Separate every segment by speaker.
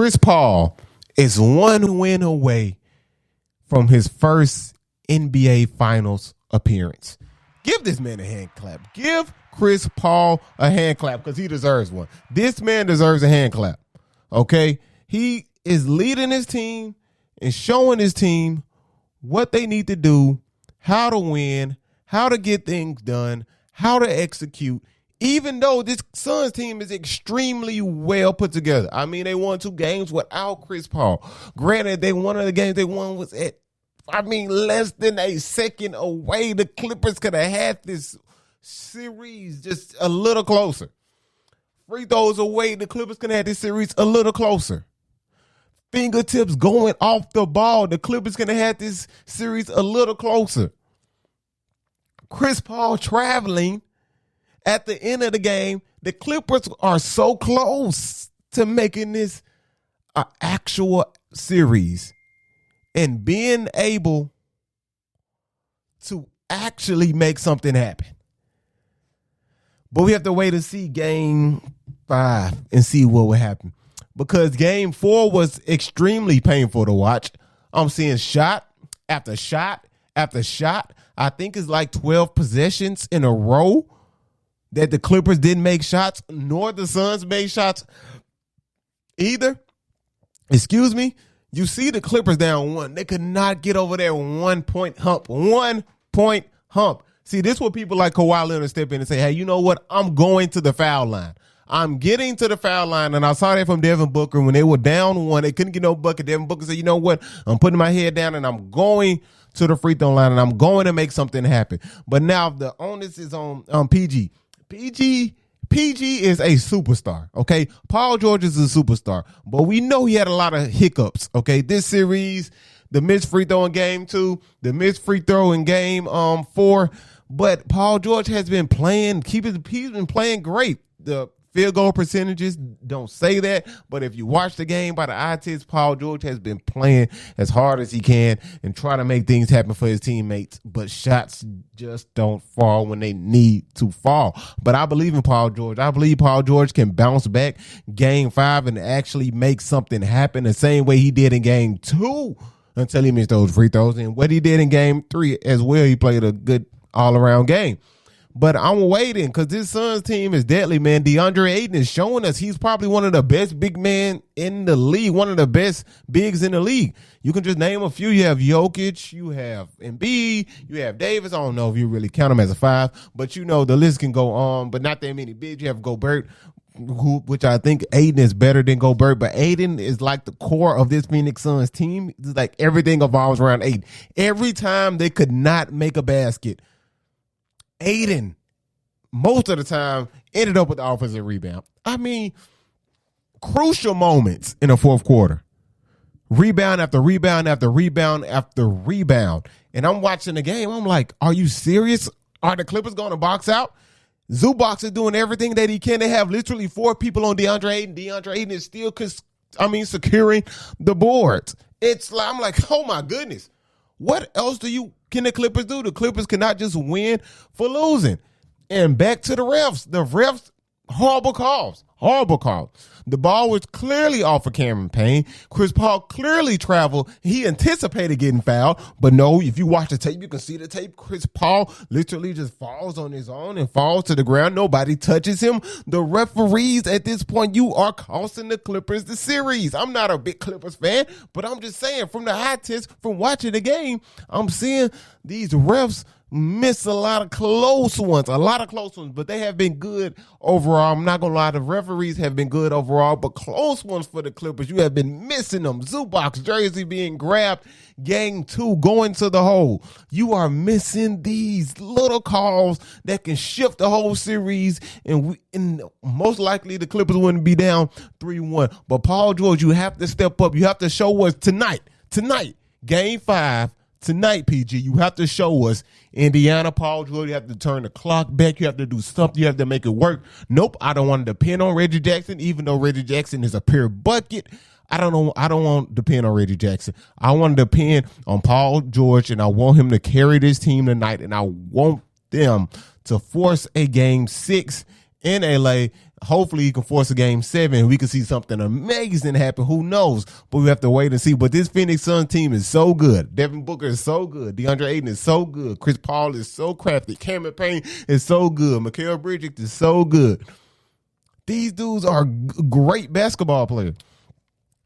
Speaker 1: Chris Paul is one win away from his first NBA Finals appearance. Give this man a hand clap. Give Chris Paul a hand clap because he deserves one. This man deserves a hand clap. Okay? He is leading his team and showing his team what they need to do, how to win, how to get things done, how to execute, even though this Suns team is extremely well put together. I mean, they won 2 games without Chris Paul. Granted, one of the games they won was less than a second away. The Clippers could have had this series just a little closer. Free throws away, the Clippers could have had this series a little closer. Fingertips going off the ball, the Clippers could have had this series a little closer. Chris Paul traveling at the end of the game, the Clippers are so close to making this an actual series and being able to actually make something happen. But we have to wait and see game 5 and see what will happen. Because game 4 was extremely painful to watch. I'm seeing shot after shot after shot. I think it's like 12 possessions in a row that the Clippers didn't make shots, nor the Suns made shots either. Excuse me. You see the Clippers down 1. They could not get over their 1 point hump. 1 point hump. See, this is what people like Kawhi Leonard step in and say, hey, you know what? I'm going to the foul line. I'm getting to the foul line, and I saw that from Devin Booker when they were down 1. They couldn't get no bucket. Devin Booker said, you know what? I'm putting my head down, and I'm going to the free throw line, and I'm going to make something happen. But now the onus is on PG. PG is a superstar, okay? Paul George is a superstar, but we know he had a lot of hiccups, okay? This series, the missed free throw in game 2, the missed free throw in game 4, but Paul George has been playing, he's been playing great. The field goal percentages don't say that, but if you watch the game by the eye test, Paul George has been playing as hard as he can and trying to make things happen for his teammates, but shots just don't fall when they need to fall. But I believe in Paul George. I believe Paul George can bounce back game 5 and actually make something happen the same way he did in game 2 until he missed those free throws. And what he did in game 3 as well, he played a good all-around game. But I'm waiting because this Suns team is deadly, man. DeAndre Ayton is showing us he's probably one of the best big men in the league, one of the best bigs in the league. You can just name a few. You have Jokic, you have Embiid, you have Davis. I don't know if you really count him as a 5, but you know the list can go on, but not that many bigs. You have Gobert, which I think Ayton is better than Gobert, but Ayton is like the core of this Phoenix Suns team. It's like everything evolves around Ayton. Every time they could not make a basket, Ayton, most of the time, ended up with the offensive rebound. I mean, crucial moments in the fourth quarter. Rebound after rebound after rebound after rebound. And I'm watching the game. I'm like, are you serious? Are the Clippers going to box out? Zubac is doing everything that he can. They have literally 4 people on DeAndre Ayton. DeAndre Ayton is still, securing the boards. It's like, I'm like, oh my goodness. What else can the Clippers do? The Clippers cannot just win for losing. And back to the refs. The refs, horrible calls. Horrible calls. The ball was clearly off of Cameron Payne. Chris Paul clearly traveled. He anticipated getting fouled. But no, if you watch the tape, you can see the tape. Chris Paul literally just falls on his own and falls to the ground. Nobody touches him. The referees at this point, you are costing the Clippers the series. I'm not a big Clippers fan, but I'm just saying from the eye test, from watching the game, I'm seeing these refs miss a lot of close ones, but they have been good overall. I'm not going to lie, the referees have been good overall, but close ones for the Clippers, you have been missing them. Zubac's jersey being grabbed, game 2 going to the hole. You are missing these little calls that can shift the whole series, and most likely the Clippers wouldn't be down 3-1. But Paul George, you have to step up. You have to show us tonight, game 5, tonight, PG, you have to show us Indiana, Paul George. You have to turn the clock back. You have to do something. You have to make it work. Nope, I don't want to depend on Reggie Jackson, even though Reggie Jackson is a pure bucket. I don't want to depend on Reggie Jackson. I want to depend on Paul George, and I want him to carry this team tonight, and I want them to force a game 6 in LA. hopefully he can force a game 7. We can see something amazing happen. Who knows? But we have to wait and see. But this Phoenix Suns team is so good. Devin Booker is so good. DeAndre Ayton is so good. Chris Paul is so crafty. Cameron Payne is so good. Mikal Bridges is so good. These dudes are great basketball players.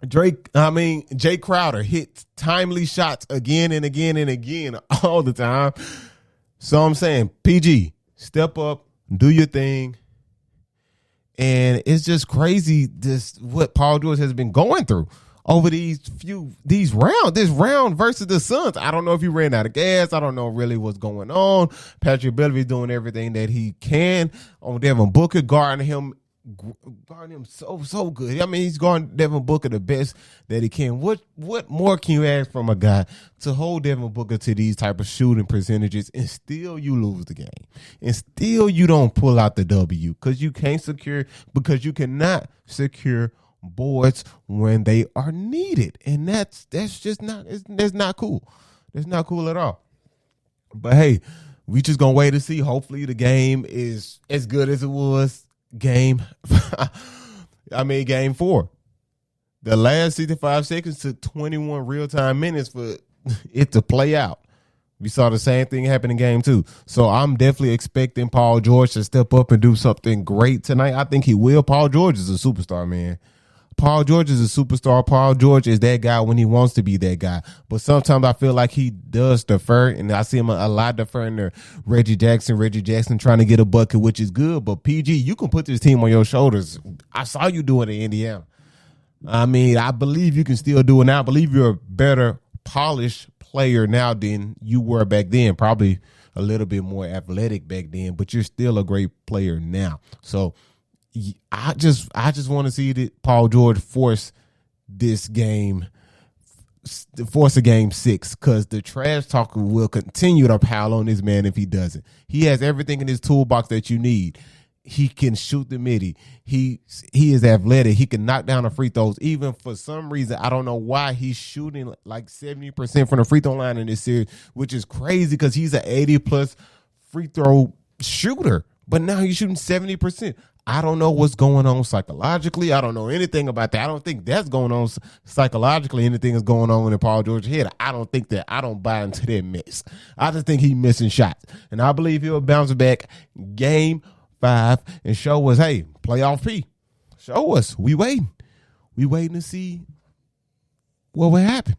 Speaker 1: Jay Crowder hits timely shots again and again and again all the time. So I'm saying, PG, step up, do your thing. And it's just crazy what Paul George has been going through over these rounds. This round versus the Suns. I don't know if he ran out of gas. I don't know really what's going on. Patrick Beverley doing everything that he can on Devin Booker, guarding him so good. I mean, he's guarding Devin Booker the best that he can. What more can you ask from a guy to hold Devin Booker to these type of shooting percentages and still you lose the game and still you don't pull out the W because you cannot secure boards when they are needed, and that's just that's not cool. That's not cool at all. But hey, we just gonna wait to see. Hopefully the game is as good as it was. Game 4. The last 65 seconds took 21 real-time minutes for it to play out. We saw the same thing happen in game 2. So I'm definitely expecting Paul George to step up and do something great tonight. I think he will. Paul George is a superstar, man. Paul George is a superstar. Paul George is that guy when he wants to be that guy. But sometimes I feel like he does defer, and I see him a lot deferring to Reggie Jackson. Reggie Jackson trying to get a bucket, which is good. But PG, you can put this team on your shoulders. I saw you do it in Indiana. I mean, I believe you can still do it now. I believe you're a better polished player now than you were back then. Probably a little bit more athletic back then, but you're still a great player now. So I just want to see that Paul George force a game 6, because the trash talker will continue to pile on this man if he doesn't. He has everything in his toolbox that you need. He can shoot the midi. He is athletic. He can knock down the free throws. Even for some reason, I don't know why he's shooting like 70% from the free throw line in this series, which is crazy because he's an 80+ free throw shooter. But now he's shooting 70%. I don't know what's going on psychologically. I don't know anything about that. I don't think that's going on psychologically. Anything is going on in Paul George's head. I don't buy into that mess. I just think he's missing shots. And I believe he'll bounce back game 5 and show us, hey, playoff P. Show us. We waiting. We waiting to see what will happen.